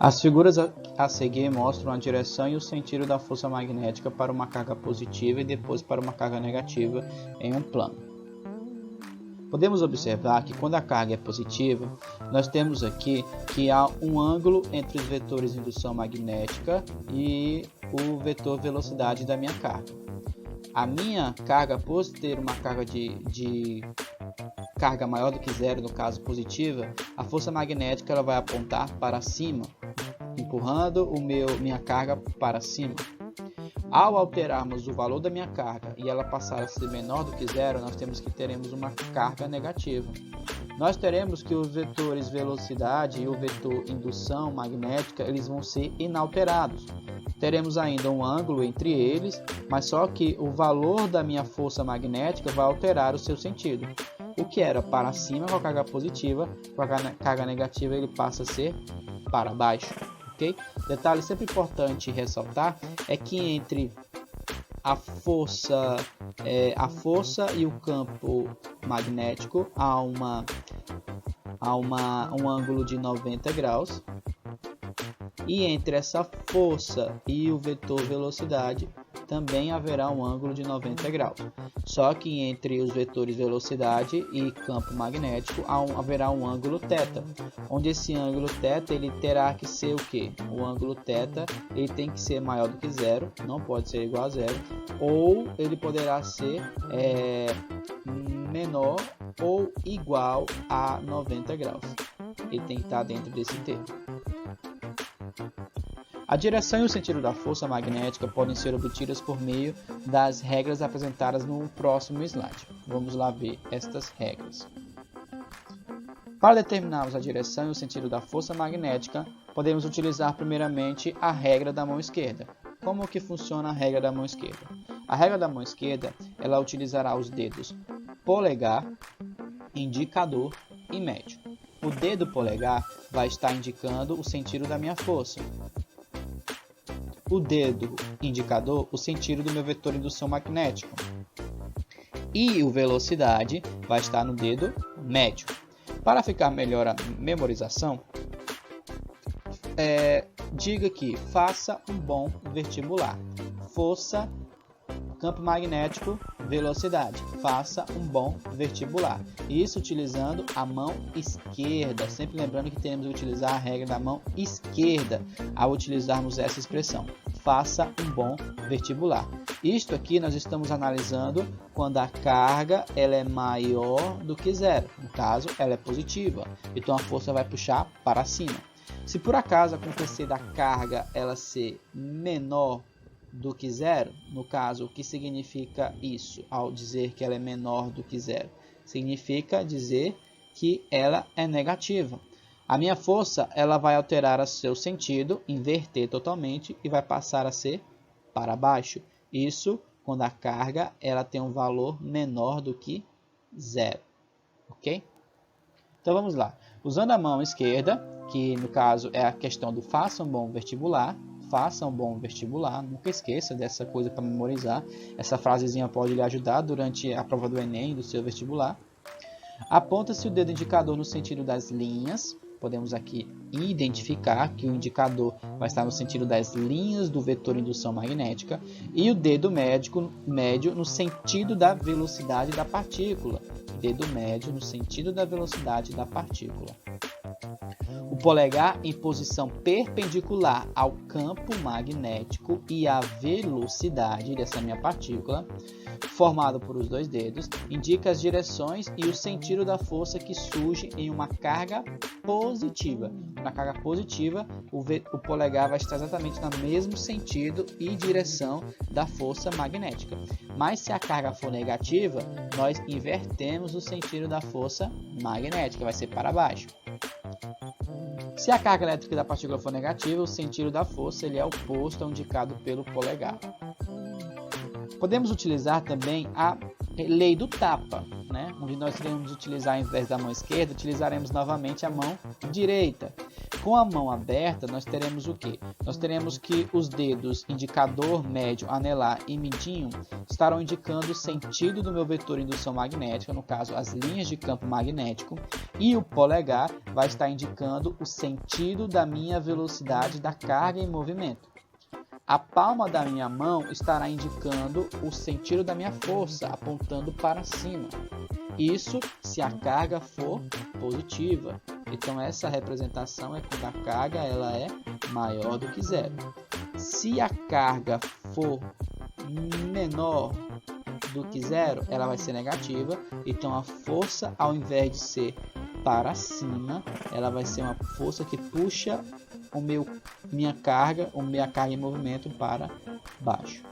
As figuras a seguir mostram a direção e o sentido da força magnética para uma carga positiva e depois para uma carga negativa em um plano. Podemos observar que quando a carga é positiva, nós temos aqui que há um ângulo entre os vetores de indução magnética e o vetor velocidade da minha carga. A minha carga, por ter uma carga de carga maior do que zero, no caso positiva, a força magnética ela vai apontar para cima, empurrando minha carga para cima. Ao alterarmos o valor da minha carga e ela passar a ser menor do que zero, nós teremos uma carga negativa. Nós teremos que os vetores velocidade e o vetor indução magnética eles vão ser inalterados. Teremos ainda um ângulo entre eles, mas só que o valor da minha força magnética vai alterar o seu sentido. O que era para cima com a carga positiva, com a carga negativa ele passa a ser para baixo. Okay? Detalhe sempre importante ressaltar é que entre a força e o campo magnético há um ângulo de 90 graus e entre essa força e o vetor velocidade também haverá um ângulo de 90 graus. Só que entre os vetores velocidade e campo magnético haverá um ângulo θ, onde esse ângulo θ ele terá que ser o quê? O ângulo θ ele tem que ser maior do que zero, não pode ser igual a zero, ou ele poderá ser menor ou igual a 90 graus. Ele tem que estar dentro desse termo. A direção e o sentido da força magnética podem ser obtidas por meio das regras apresentadas no próximo slide. Vamos lá ver estas regras. Para determinarmos a direção e o sentido da força magnética, podemos utilizar primeiramente a regra da mão esquerda. Como que funciona a regra da mão esquerda? A regra da mão esquerda ela utilizará os dedos polegar, indicador e médio. O dedo polegar vai estar indicando o sentido da minha força. O dedo indicador, o sentido do meu vetor de indução magnética. E o velocidade vai estar no dedo médio. Para ficar melhor a memorização, diga que faça um bom vestibular. Força, campo magnético, velocidade. Faça um bom vestibular. Isso utilizando a mão esquerda. Sempre lembrando que temos que utilizar a regra da mão esquerda ao utilizarmos essa expressão. Faça um bom vestibular. Isto aqui nós estamos analisando quando a carga ela é maior do que zero. No caso, ela é positiva. Então a força vai puxar para cima. Se por acaso acontecer da carga ela ser menor do que zero, no caso, o que significa isso ao dizer que ela é menor do que zero? Significa dizer que ela é negativa. A minha força ela vai alterar o seu sentido, inverter totalmente e vai passar a ser para baixo. Isso quando a carga ela tem um valor menor do que zero. Ok? Então vamos lá. Usando a mão esquerda, que no caso é a questão do faça um bom vestibular. Faça um bom vestibular, nunca esqueça dessa coisa para memorizar. Essa frasezinha pode lhe ajudar durante a prova do Enem, do seu vestibular. Aponta-se o dedo indicador no sentido das linhas. Podemos aqui identificar que o indicador vai estar no sentido das linhas do vetor indução magnética e o dedo médio no sentido da velocidade da partícula. Dedo médio no sentido da velocidade da partícula. O polegar em posição perpendicular ao campo magnético e à velocidade dessa minha partícula, formado por os dois dedos, indica as direções e o sentido da força que surge em uma carga positiva. Na carga positiva, o polegar vai estar exatamente no mesmo sentido e direção da força magnética. Mas se a carga for negativa, nós invertemos o sentido da força magnética, vai ser para baixo. Se a carga elétrica da partícula for negativa, o sentido da força ele é oposto ao indicado pelo polegar. Podemos utilizar também a lei do tapa, onde nós iremos utilizar, ao invés da mão esquerda, utilizaremos novamente a mão direita. Com a mão aberta, nós teremos o quê? Nós teremos que os dedos indicador, médio, anelar e mindinho estarão indicando o sentido do meu vetor de indução magnética, no caso, as linhas de campo magnético, e o polegar vai estar indicando o sentido da minha velocidade da carga em movimento. A palma da minha mão estará indicando o sentido da minha força, apontando para cima. Isso se a carga for positiva. Então essa representação é quando a carga ela é maior do que zero. Se a carga for menor do que zero, ela vai ser negativa. Então a força, ao invés de ser para cima, ela vai ser uma força que puxa minha carga em movimento para baixo.